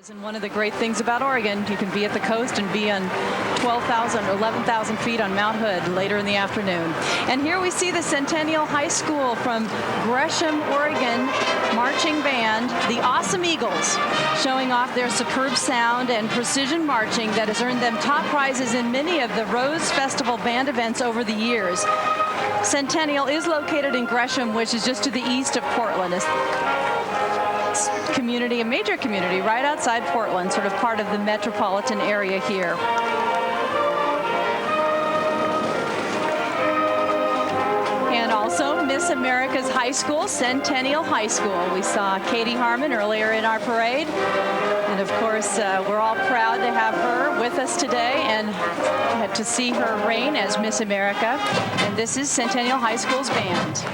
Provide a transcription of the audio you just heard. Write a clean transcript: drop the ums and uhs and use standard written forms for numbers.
And one of the great things about Oregon, you can be at the coast and be on 12,000 or 11,000 feet on Mount Hood later in the afternoon. And here we see the Centennial High School from Gresham, Oregon marching band, the Awesome Eagles, showing off their superb sound and precision marching that has earned them top prizes in many of the Rose Festival band events over the years. Centennial is located in Gresham, which is just to the east of Portland. Community, a major community right outside Portland, sort of part of the metropolitan area here. And also Miss America's High School, Centennial High School. We saw Katie Harmon earlier in our parade. And of course, we're all proud to have her with us today and to see her reign as Miss America. And this is Centennial High School's band.